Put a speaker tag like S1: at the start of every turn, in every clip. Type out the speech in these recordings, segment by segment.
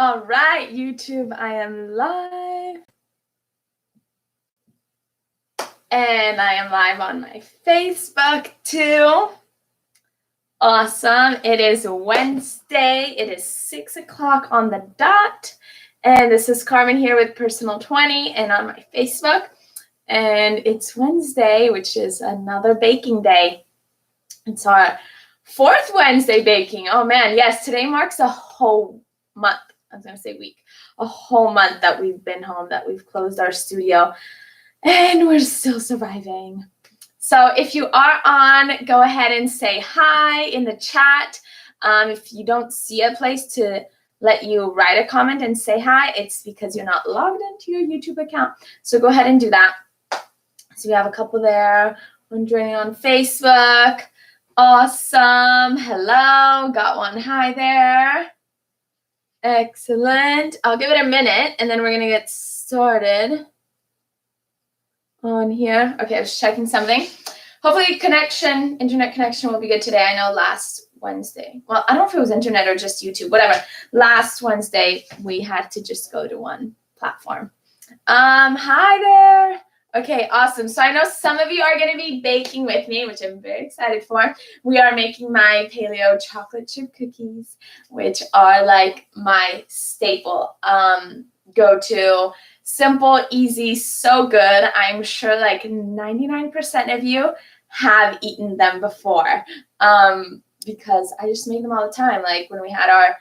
S1: All right, YouTube, I am live. And I am live on my Facebook too. Awesome. It is Wednesday. It is 6 o'clock on the dot. And this is Carmen here with Personal 20 and on my Facebook. And it's Wednesday, which is another baking day. It's our fourth Wednesday baking. Oh man, yes, today marks a whole month. I was going to say week. A whole month that we've been home, that we've closed our studio, and we're still surviving. So if you are on, go ahead and say hi in the chat. If you don't see a place to let you write a comment and say hi, it's because you're not logged into your YouTube account. So go ahead and do that. So we have a couple there. One joining on Facebook. Awesome. Hello. Got one hi there. Excellent. I'll give it a minute, and then we're going to get started on here. Okay, I was checking something. Hopefully internet connection will be good today. I know last Wednesday, well, I don't know if it was internet or just YouTube, whatever. Last Wednesday, we had to just go to one platform. Hi there. Okay, awesome. So I know some of you are going to be baking with me, which I'm very excited for. We are making my Paleo chocolate chip cookies, which are like my staple go-to. Simple, easy, so good. I'm sure like 99% of you have eaten them before because I just make them all the time. Like when we had our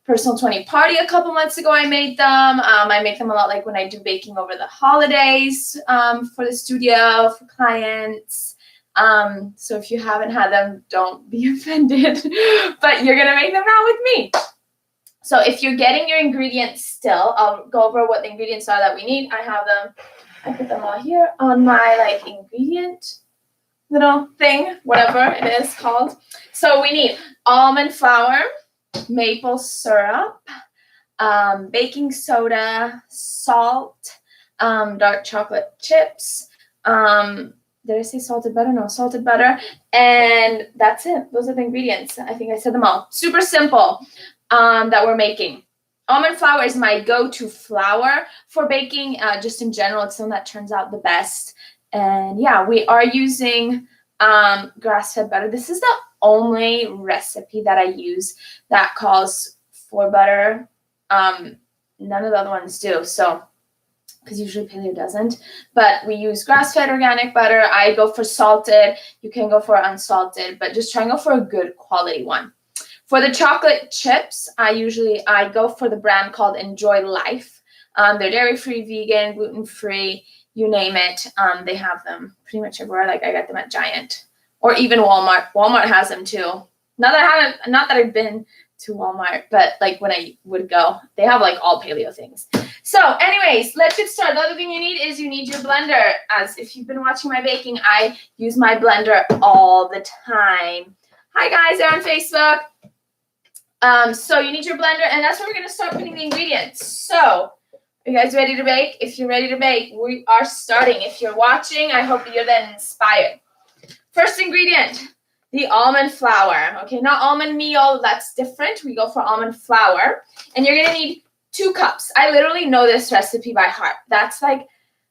S1: Personal 20 party a couple months ago, I made them. I make them a lot like when I do baking over the holidays for the studio, for clients. So if you haven't had them, don't be offended, but you're going to make them now with me. So if you're getting your ingredients still, I'll go over what the ingredients are that we need. I have them, I put them all here on my like ingredient little thing, whatever it is called. So we need almond flour, maple syrup, baking soda, salt, dark chocolate chips. Did I say salted butter? No, salted butter. And that's it. Those are the ingredients. I think I said them all. Super simple that we're making. Almond flour is my go-to flour for baking. Just in general, it's the one that turns out the best. And yeah, we are using grass-fed butter. This is the only recipe that I use that calls for butter. None of the other ones do, so because usually Paleo doesn't. But we use grass-fed organic butter. I go for salted. You can go for unsalted, but just try and go for a good quality one. For the chocolate chips, I go for the brand called Enjoy Life. They're dairy-free, vegan, gluten-free, you name it. They have them pretty much everywhere. Like I got them at Giant or even Walmart. Walmart has them too. Not that I've been to Walmart, but like when I would go, they have like all paleo things. So anyways, let's get started. The other thing you need is you need your blender. As if you've been watching my baking, I use my blender all the time. Hi guys, they're on Facebook. So you need your blender, and that's where we're going to start putting the ingredients. So are you guys ready to bake? If you're ready to bake, we are starting. If you're watching, I hope that you're then inspired. First ingredient, the almond flour. Okay, not almond meal. That's different. We go for almond flour. And you're going to need 2 cups. I literally know this recipe by heart. That's like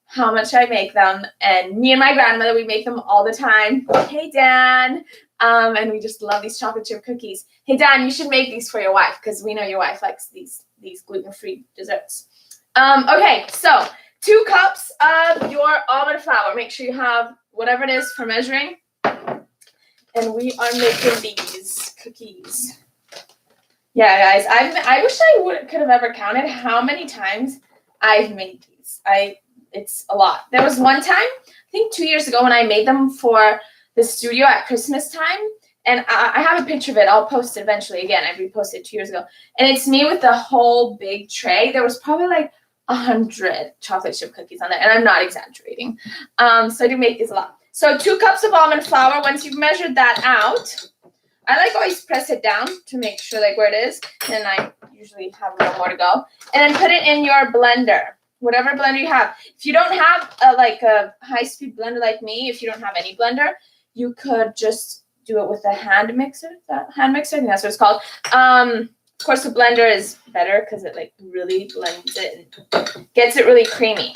S1: how much I make them. And me and my grandmother, we make them all the time. Hey, Dan. And we just love these chocolate chip cookies. Hey, Dan, you should make these for your wife because we know your wife likes these gluten-free desserts. Okay, so 2 cups of your almond flour. Make sure you have whatever it is for measuring. And we are making these cookies. Yeah, guys, I wish I could have ever counted how many times I've made these. It's a lot. There was one time, I think 2 years ago, when I made them for the studio at Christmas time, and I have a picture of it. I'll post it eventually. Again, I reposted 2 years ago, and it's me with the whole big tray. There was probably like 100 chocolate chip cookies on there, and I'm not exaggerating. So I do make these a lot. So 2 cups of almond flour. Once you've measured that out, I like always press it down to make sure like where it is, and I usually have a little more to go. And then put it in your blender. Whatever blender you have. If you don't have a high-speed blender like me, if you don't have any blender, you could just do it with a hand mixer. Hand mixer, I think that's what it's called. Of course, the blender is better because it like really blends it and gets it really creamy.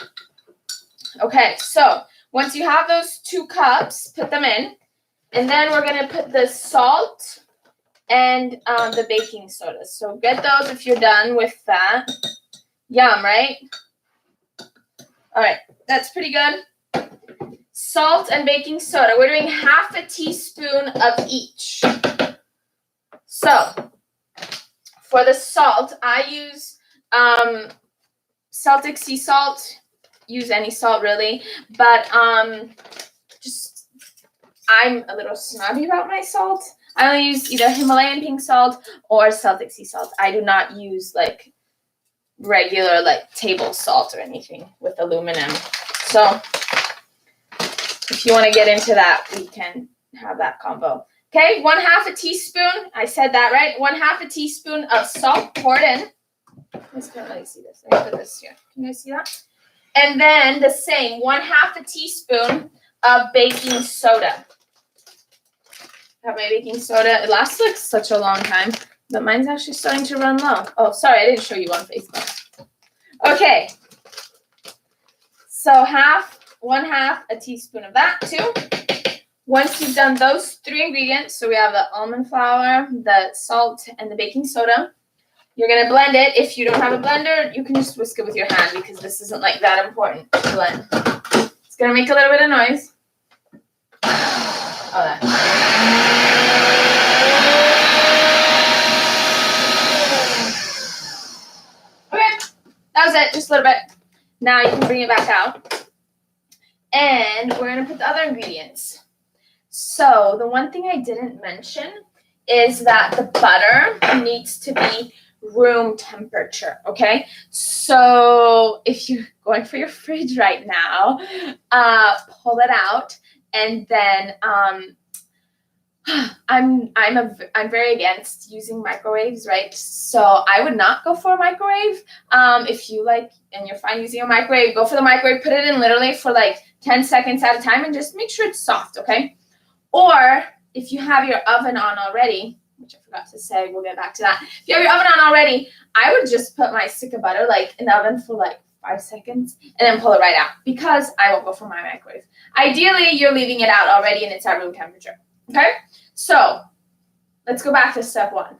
S1: Okay, so once you have those 2 cups, put them in. And then we're going to put the salt and the baking soda. So get those if you're done with that. Yum, right? All right, that's pretty good. Salt and baking soda. We're doing half a teaspoon of each. So for the salt, I use Celtic sea salt. Use any salt really, but just I'm a little snobby about my salt. I only use either Himalayan pink salt or Celtic sea salt. I do not use like regular like table salt or anything with aluminum. So if you want to get into that, we can have that combo. Okay, 1/2 a teaspoon. I said that right. 1/2 a teaspoon of salt poured in. I just can't really see this. Let me put this here. Can you guys see that? And then the same 1/2 a teaspoon of baking soda. I have my baking soda. It lasts like such a long time, but mine's actually starting to run low. Oh, sorry, I didn't show you on Facebook. Okay. So 1/2 a teaspoon of that too. Once you've done those 3 ingredients, so we have the almond flour, the salt, and the baking soda, you're going to blend it. If you don't have a blender, you can just whisk it with your hand because this isn't like that important to blend. It's going to make a little bit of noise. Oh, that. Okay, that was it. Just a little bit. Now you can bring it back out. And we're going to put the other ingredients. So the one thing I didn't mention is that the butter needs to be room temperature, okay? So if you're going for your fridge right now, pull it out, and then I'm very against using microwaves, right? So I would not go for a microwave. If you like and you're fine using a microwave, go for the microwave. Put it in literally for like 10 seconds at a time, and just make sure it's soft, okay? Or if you have your oven on already, which I forgot to say, we'll get back to that. If you have your oven on already, I would just put my stick of butter like in the oven for like 5 seconds and then pull it right out because I won't go for my microwave. Ideally, you're leaving it out already and it's at room temperature. Okay? So let's go back to step 1.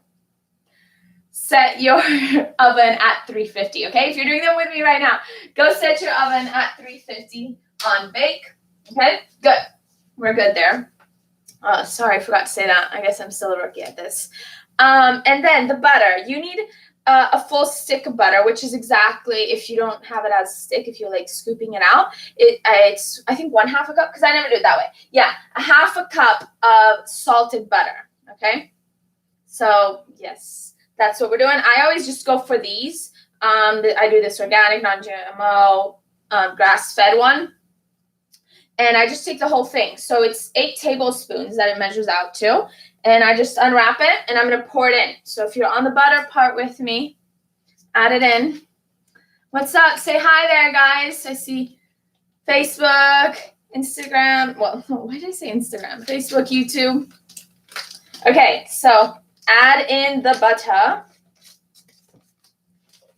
S1: Set your oven at 350. Okay? If you're doing them with me right now, go set your oven at 350 on bake. Okay? Good. We're good there. Sorry, I forgot to say that. I guess I'm still a rookie at this. And then the butter. You need a full stick of butter, which is exactly, if you don't have it as a stick, if you're like scooping it out, it's I think 1/2 a cup, because I never do it that way. Yeah, 1/2 cup of salted butter. Okay, so yes, that's what we're doing. I always just go for these. I do this organic, non-GMO, grass-fed one. And I just take the whole thing. So it's 8 tablespoons that it measures out to. And I just unwrap it, and I'm going to pour it in. So if you're on the butter part with me, add it in. What's up? Say hi there, guys. I see Facebook, Instagram. Well, why did I say Instagram? Facebook, YouTube. Okay, so add in the butter.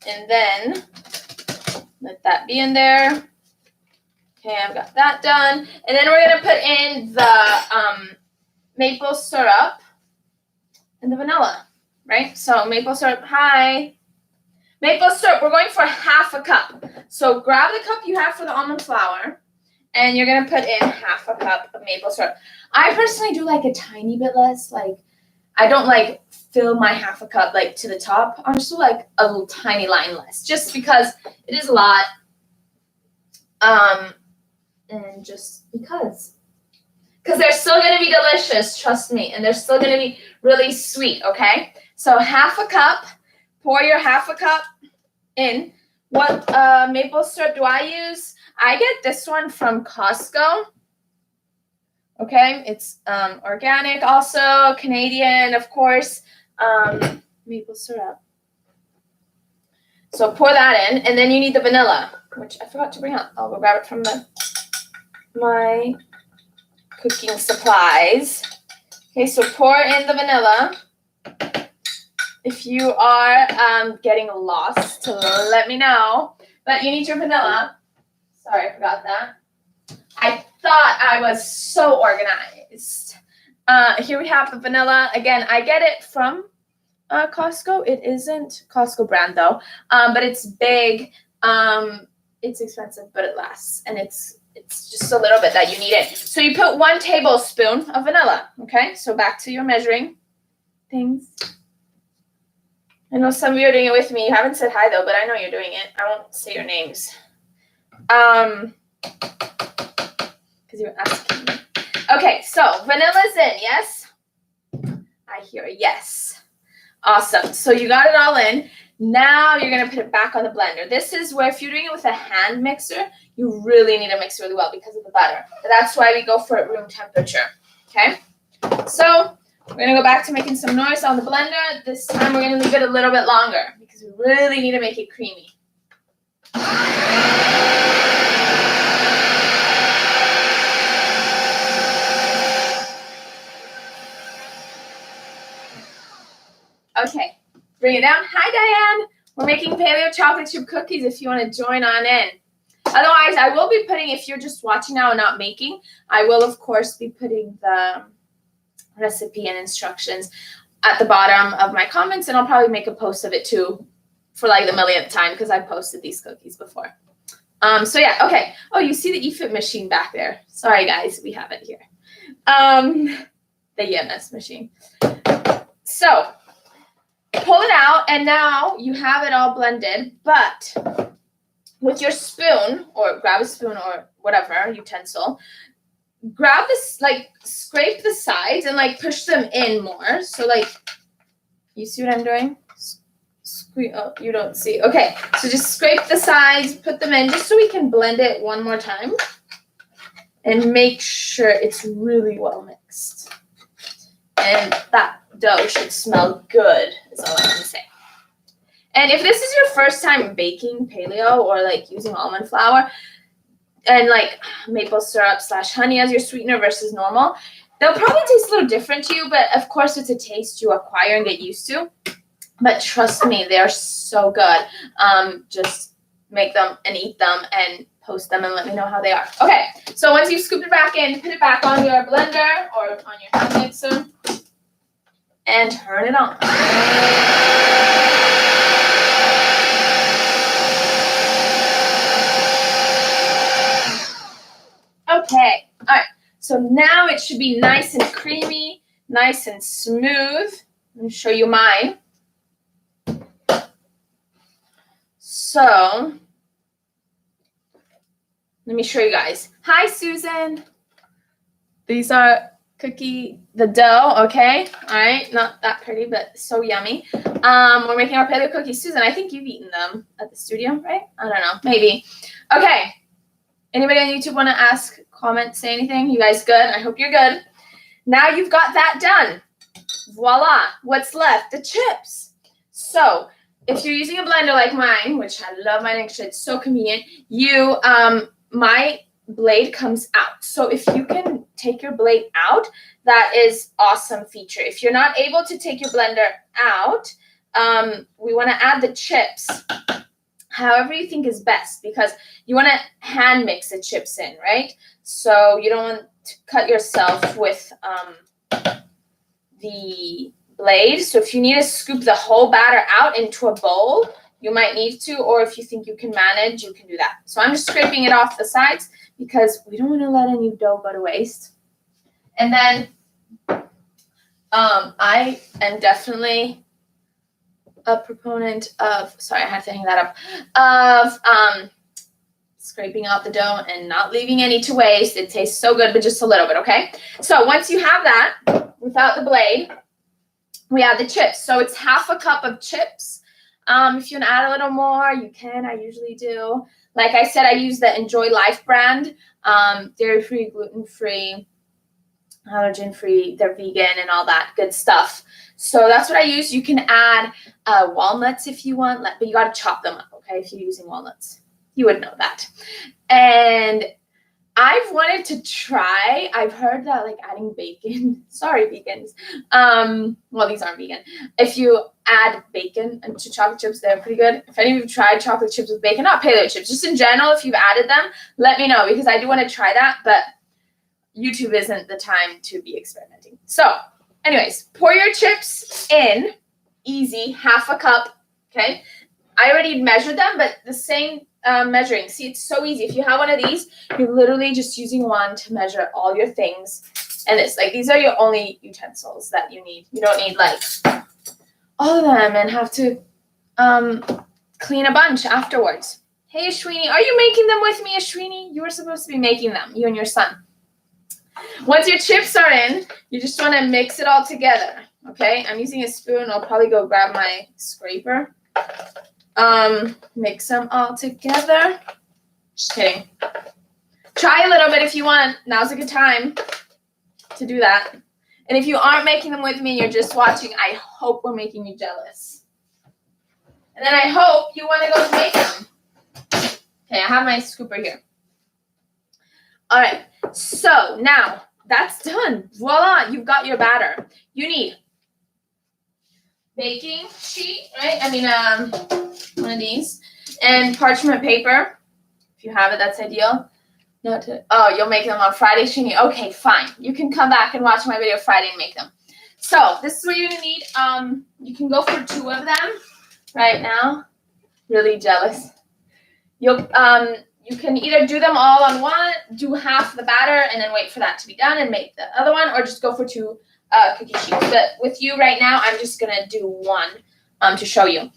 S1: And then let that be in there. Okay, I've got that done. And then we're going to put in the maple syrup and the vanilla, right? So maple syrup, hi. Maple syrup, we're going for 1/2 cup. So grab the cup you have for the almond flour, and you're going to put in 1/2 cup of maple syrup. I personally do like a tiny bit less. Like, I don't like fill my 1/2 cup like to the top. I'm just like a little tiny line less, just because it is a lot. And just because they're still going to be delicious, trust me, and they're still going to be really sweet, okay? So 1/2 cup, pour your 1/2 cup in. What maple syrup do I use? I get this one from Costco, okay? It's organic also, Canadian, of course, maple syrup. So pour that in, and then you need the vanilla, which I forgot to bring up. I'll go grab it from my cooking supplies. Okay, so pour in the vanilla. If you are getting lost, let me know. But you need your vanilla. Sorry, I forgot that. I thought I was so organized. Here we have the vanilla. Again, I get it from Costco. It isn't Costco brand though, but it's big. It's expensive, but it lasts, and it's just a little bit that you need it. So you put 1 tablespoon of vanilla. Okay, so back to your measuring things. I know some of you are doing it with me. You haven't said hi though, but I know you're doing it. I won't say your names. Because you were asking me. Okay, so vanilla's in, yes? I hear a yes. Awesome. So you got it all in. Now you're going to put it back on the blender. This is where if you're doing it with a hand mixer, you really need to mix really well because of the butter. That's why we go for it room temperature. Okay? So we're going to go back to making some noise on the blender. This time we're going to leave it a little bit longer because we really need to make it creamy. Okay, bring it down. Hi, Diane. We're making paleo chocolate chip cookies if you want to join on in. Otherwise, I will be putting, if you're just watching now and not making, I will, of course, be putting the recipe and instructions at the bottom of my comments, and I'll probably make a post of it too for like the millionth time because I've posted these cookies before. So yeah, okay. Oh, you see the eFit machine back there. Sorry, guys, we have it here. The EMS machine. So pull it out, and now you have it all blended, but with your spoon, or grab a spoon or whatever utensil, grab this, like, scrape the sides and, like, push them in more. So, like, you see what I'm doing? Oh, you don't see. Okay, so just scrape the sides, put them in, just so we can blend it one more time. And make sure it's really well mixed. And that dough should smell good, is all I can say. And if this is your first time baking paleo or like using almond flour and like maple syrup / honey as your sweetener versus normal, they'll probably taste a little different to you, but of course it's a taste you acquire and get used to. But trust me, they are so good. Just make them and eat them and post them and let me know how they are. Okay, so once you've scooped it back in, put it back on your blender or on your hand mixer and turn it on. Okay, all right, so now it should be nice and creamy, nice and smooth. Let me show you mine. So, let me show you guys. Hi, Susan. These are the dough, okay? All right, not that pretty, but so yummy. We're making our paleo cookies. Susan, I think you've eaten them at the studio, right? I don't know, maybe. Okay. Anybody on YouTube want to ask, comment, say anything? You guys good? I hope you're good. Now you've got that done. Voila. What's left? The chips. So if you're using a blender like mine, which I love mine, actually, it's so convenient, my blade comes out. So if you can take your blade out, that is awesome feature. If you're not able to take your blender out, we want to add the chips however you think is best, because you want to hand mix the chips in, right? So you don't want to cut yourself with the blade. So if you need to scoop the whole batter out into a bowl, you might need to, or if you think you can manage, you can do that. So I'm just scraping it off the sides because we don't want to let any dough go to waste. And then I am definitely a proponent of, sorry, I had to hang that up, of scraping out the dough and not leaving any to waste. It tastes so good, but just a little bit, okay? So once you have that, without the blade, we add the chips. So it's half a cup of chips. If you want to add a little more, you can. I usually do. Like I said, I use the Enjoy Life brand, dairy-free, gluten-free, allergen-free, they're vegan and all that good stuff. So that's what I use. You can add walnuts if you want, but you got to chop them up, okay, if you're using walnuts. You would know that. And I've wanted to try. I've heard that like adding bacon. Sorry, vegans. Well, these aren't vegan. If you add bacon to chocolate chips, they're pretty good. If any of you tried chocolate chips with bacon, not paleo chips, just in general, if you've added them, let me know because I do want to try that. But YouTube isn't the time to be experimenting. So, anyways, pour your chips in. Easy, half a cup. Okay. I already measured them, but the same measuring. See, it's so easy. If you have one of these, you're literally just using one to measure all your things. And it's like, these are your only utensils that you need. You don't need like all of them and have to clean a bunch afterwards. Hey, Ashwini, are you making them with me, Ashwini? You were supposed to be making them, you and your son. Once your chips are in, you just want to mix it all together. Okay, I'm using a spoon. I'll probably go grab my scraper. Mix them all together. Just kidding. Try a little bit if you want. Now's a good time to do that. And if you aren't making them with me, you're just watching, I hope we're making you jealous. And then I hope you want to go make them. Okay, I have my scooper here. All right, so now that's done. Voila, you've got your batter. You need baking sheet, right? I mean, one of these. And parchment paper. If you have it, that's ideal. You'll make them on Friday, Shini. Okay, fine. You can come back and watch my video Friday and make them. So this is what you're gonna need. You can go for 2 of them right now. Really jealous. You can either do them all on one, do half the batter, and then wait for that to be done and make the other one, or just go for 2 cookie sheets. But with you right now, I'm just gonna do 1 to show you.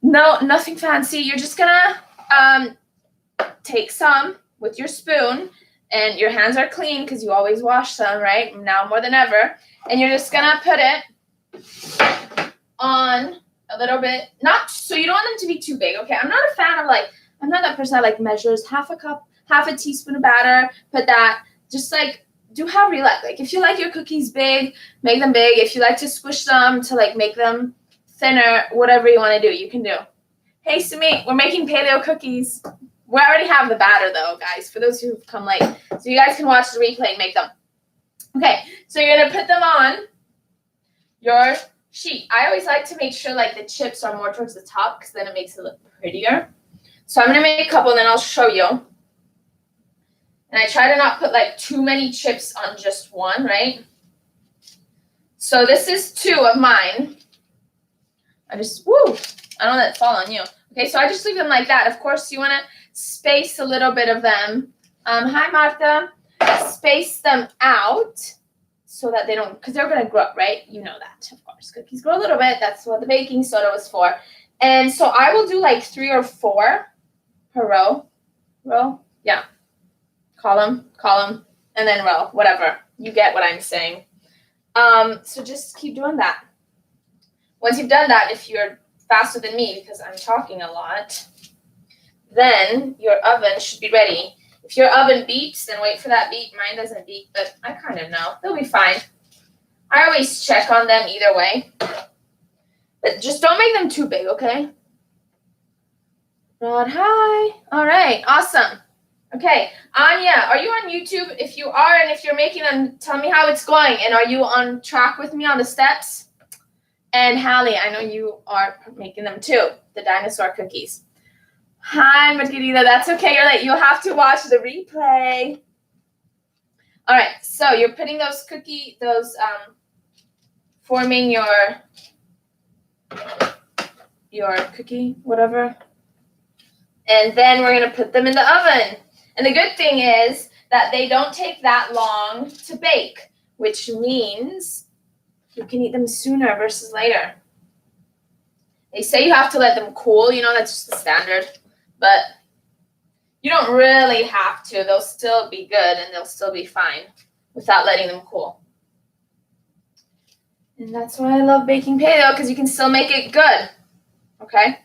S1: No, nothing fancy. You're just gonna take some with your spoon, and your hands are clean because you always wash them, right? Now more than ever. And you're just gonna put it on a little bit, not so you don't want them to be too big, okay? I'm not a fan of I'm not that person that measures half a cup, half a teaspoon of batter, put that, just do however you like. Like if you like your cookies big, make them big. If you like to squish them to make them thinner, whatever you want to do, you can do. Hey, Sumit, we're making paleo cookies. We already have the batter though, guys, for those who've come late. So you guys can watch the replay and make them. Okay, so you're going to put them on your sheet. I always like to make sure the chips are more towards the top because then it makes it look prettier. So I'm going to make a couple and then I'll show you. And I try to not put too many chips on just one, right? So this is 2 of mine. I don't let it fall on you. Okay, so I just leave them like that. Of course, you want to space a little bit of them. Hi, Martha. Space them out so that they don't, because they're going to grow, right? You know that, of course. Cookies grow a little bit. That's what the baking soda was for. And so I will do 3 or 4 per row. Yeah. Column, and then row, whatever. You get what I'm saying. So just keep doing that. Once you've done that, if you're faster than me, because I'm talking a lot, then your oven should be ready. If your oven beeps, then wait for that beep. Mine doesn't beep, but I kind of know. They'll be fine. I always check on them either way. But just don't make them too big, okay? Rod, hi. All right, awesome. Okay, Anya, are you on YouTube? If you are, and if you're making them, tell me how it's going. And are you on track with me on the steps? And Hallie, I know you are making them too, the dinosaur cookies. Hi, Margarita, that's okay. You're late. You'll have to watch the replay. All right, so you're putting forming your cookie, whatever. And then we're going to put them in the oven. And the good thing is that they don't take that long to bake, which means you can eat them sooner versus later. They say you have to let them cool. That's just the standard. But you don't really have to. They'll still be good and they'll still be fine without letting them cool. And that's why I love baking paleo, because you can still make it good. Okay?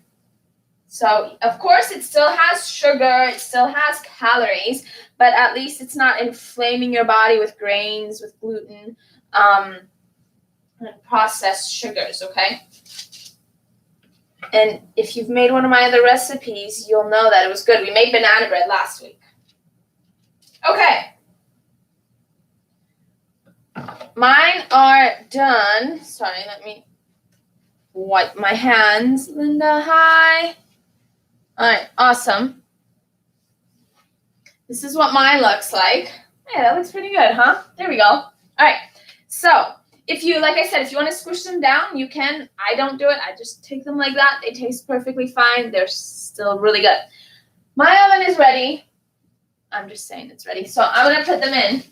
S1: So, of course, it still has sugar, it still has calories, but at least it's not inflaming your body with grains, with gluten, and processed sugars, okay? And if you've made one of my other recipes, you'll know that it was good. We made banana bread last week. Okay. Mine are done. Sorry, let me wipe my hands. Linda, hi. All right, awesome. This is what mine looks like. Yeah, that looks pretty good, huh? There we go. All right, so if you, like I said, if you want to squish them down, you can. I don't do it. I just take them like that. They taste perfectly fine. They're still really good. My oven is ready. I'm just saying it's ready. So I'm going to put them in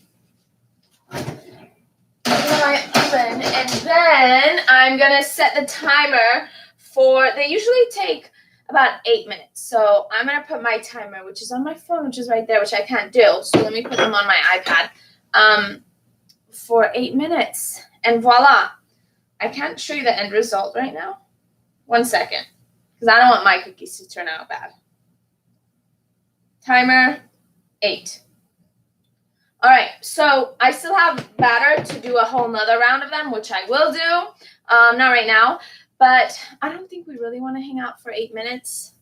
S1: my oven, and then I'm going to set the timer for, they usually take about 8 minutes. So I'm going to put my timer, which is on my phone, which is right there, which I can't do. So let me put them on my iPad for 8 minutes. And voila. I can't show you the end result right now. 1 second. Because I don't want my cookies to turn out bad. Timer, 8. All right, so I still have batter to do a whole nother round of them, which I will do. Not right now. But I don't think we really want to hang out for 8 minutes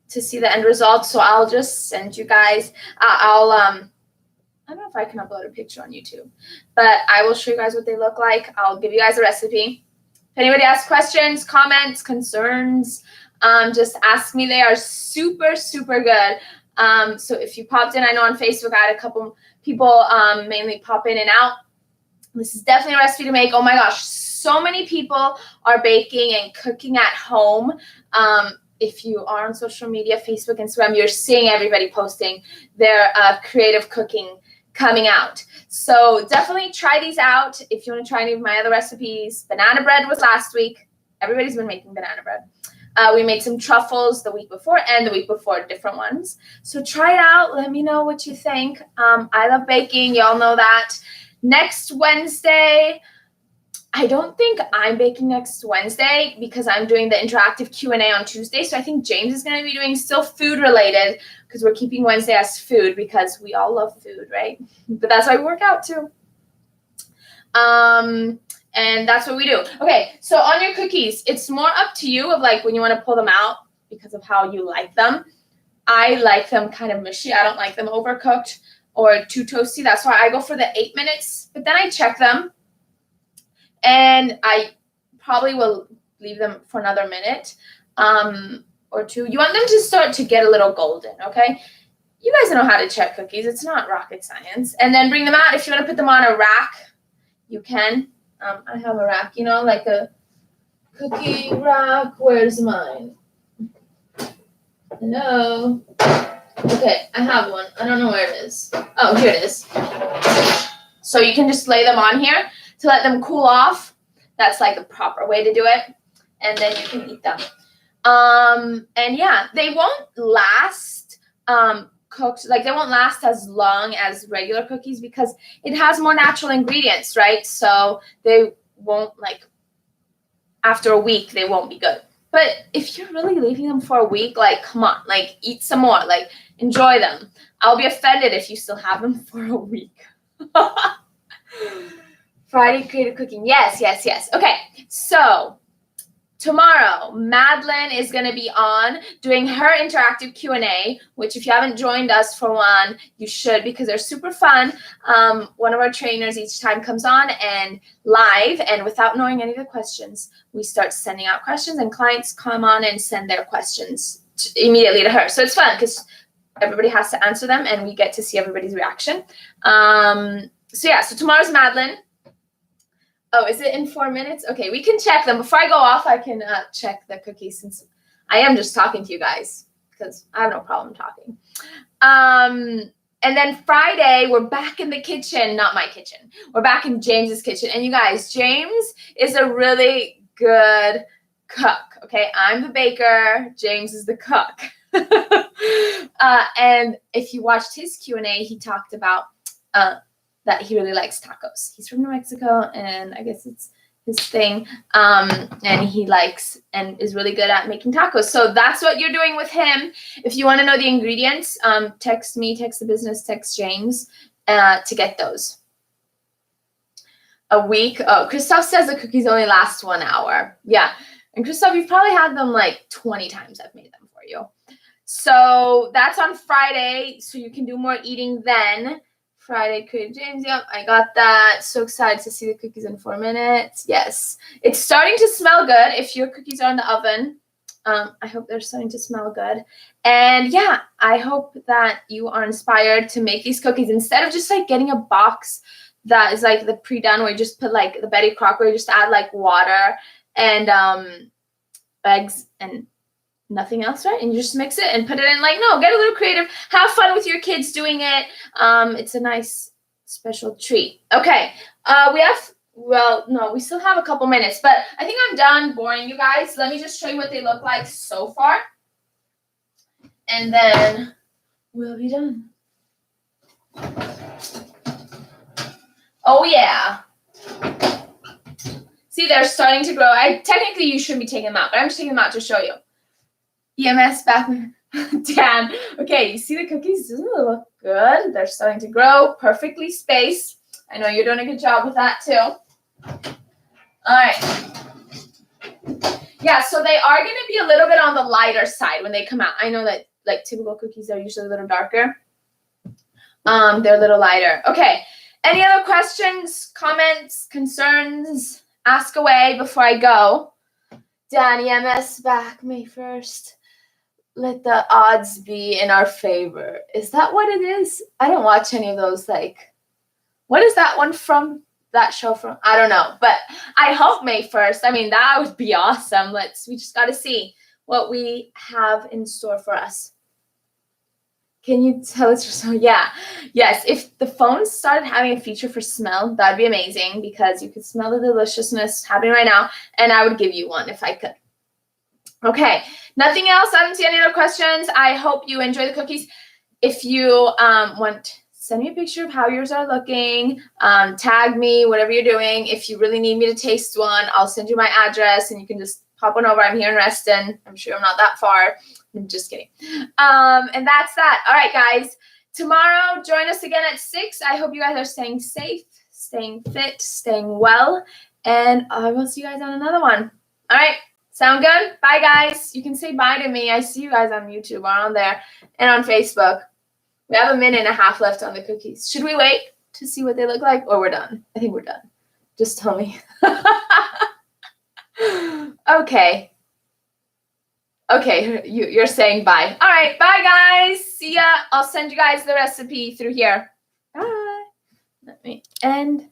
S1: to see the end result. So I'll just send you guys. I don't know if I can upload a picture on YouTube, but I will show you guys what they look like. I'll give you guys a recipe. If anybody has questions, comments, concerns, just ask me. They are super, super good. So if you popped in, I know on Facebook I had a couple people mainly pop in and out. This is definitely a recipe to make. Oh my gosh, so many people are baking and cooking at home. If you are on social media, Facebook, Instagram, you're seeing everybody posting their creative cooking coming out. So definitely try these out. If you want to try any of my other recipes, banana bread was last week. Everybody's been making banana bread. We made some truffles the week before and the week before, different ones. So try it out. Let me know what you think. I love baking. Y'all know that. Next Wednesday, I don't think I'm baking next Wednesday because I'm doing the interactive Q&A on Tuesday. So I think James is going to be doing still food related because we're keeping Wednesday as food because we all love food, right? But that's why we work out too. And that's what we do. Okay, so on your cookies, it's more up to you of like when you want to pull them out because of how you like them. I like them kind of mushy. I don't like them overcooked or too toasty. That's why I go for the 8 minutes. But then I check them. And I probably will leave them for another minute or two. You want them to start to get a little golden, okay? You guys know how to check cookies. It's not rocket science. And then bring them out. If you want to put them on a rack, you can. I have a rack, you know, like a cookie rack. Where's mine? Hello? Okay, I have one. I don't know where it is. Oh, here it is. So you can just lay them on here to let them cool off. That's like the proper way to do it. And then you can eat them. And yeah, they won't last cooked, like they won't last as long as regular cookies because it has more natural ingredients, right? So they won't, like, after a week, they won't be good. But if you're really leaving them for a week, like, come on, like, eat some more, like, enjoy them. I'll be offended if you still have them for a week. Friday creative cooking. Yes, yes, yes. Okay, so tomorrow, Madeline is going to be on doing her interactive Q&A, which if you haven't joined us for one, you should because they're super fun. One of our trainers each time comes on and live, and without knowing any of the questions, we start sending out questions, and clients come on and send their questions immediately to her. So it's fun because everybody has to answer them, and we get to see everybody's reaction. So yeah, so tomorrow's Madeline. Oh, is it in 4 minutes? Okay, we can check them. Before I go off, I can check the cookies since I am just talking to you guys because I have no problem talking. And then Friday, we're back in the kitchen. Not my kitchen. We're back in James's kitchen. And you guys, James is a really good cook, okay? I'm the baker. James is the cook. And if you watched his Q&A, he talked about that he really likes tacos. He's from New Mexico, and I guess it's his thing. And he likes and is really good at making tacos. So that's what you're doing with him. If you want to know the ingredients, text me, text the business, text James to get those. A week. Oh, Christoph says the cookies only last 1 hour. Yeah. And Christoph, you've probably had them like 20 times I've made them for you. So that's on Friday, so you can do more eating then. Friday, Creative James, yep, I got that. So excited to see the cookies in 4 minutes. Yes, it's starting to smell good if your cookies are in the oven. I hope they're starting to smell good. And yeah, I hope that you are inspired to make these cookies instead of just like getting a box that is like the pre-done where you just put like the Betty Crocker, you just add like water and eggs and nothing else, right? And you just mix it and put it in. Like, no, get a little creative. Have fun with your kids doing it. It's a nice special treat. Okay, we still have a couple minutes, but I think I'm done boring you guys. Let me just show you what they look like so far, and then we'll be done. Oh yeah. See, they're starting to grow. Technically you shouldn't be taking them out, but I'm just taking them out to show you. EMS back. Dan. Okay, you see the cookies? Doesn't it look good? They're starting to grow, perfectly spaced. I know you're doing a good job with that too. All right. Yeah, so they are going to be a little bit on the lighter side when they come out. I know that like typical cookies are usually a little darker. They're a little lighter. Okay. Any other questions, comments, concerns? Ask away before I go. Dan, EMS back May 1st. Let the odds be in our favor. Is that what it is? I don't watch any of those. Like, what is that one from? That show from? I don't know. But I hope May 1st. I mean, that would be awesome. We just got to see what we have in store for us. Can you tell us? So yeah. Yes. If the phones started having a feature for smell, that'd be amazing because you could smell the deliciousness happening right now. And I would give you one if I could. Okay, nothing else. I don't see any other questions. I hope you enjoy the cookies. If you want, send me a picture of how yours are looking. Tag me, whatever you're doing. If you really need me to taste one, I'll send you my address and you can just pop on over. I'm here in Reston. I'm sure I'm not that far. I'm just kidding. And that's that. All right, guys. Tomorrow, join us again at 6. I hope you guys are staying safe, staying fit, staying well. And I will see you guys on another one. All right. Sound good? Bye, guys. You can say bye to me. I see you guys on YouTube or on there and on Facebook. We have 1.5 minutes left on the cookies. Should we wait to see what they look like or we're done? I think we're done. Just tell me. Okay. Okay, you're saying bye. All right, bye, guys. See ya. I'll send you guys the recipe through here. Bye. Let me end.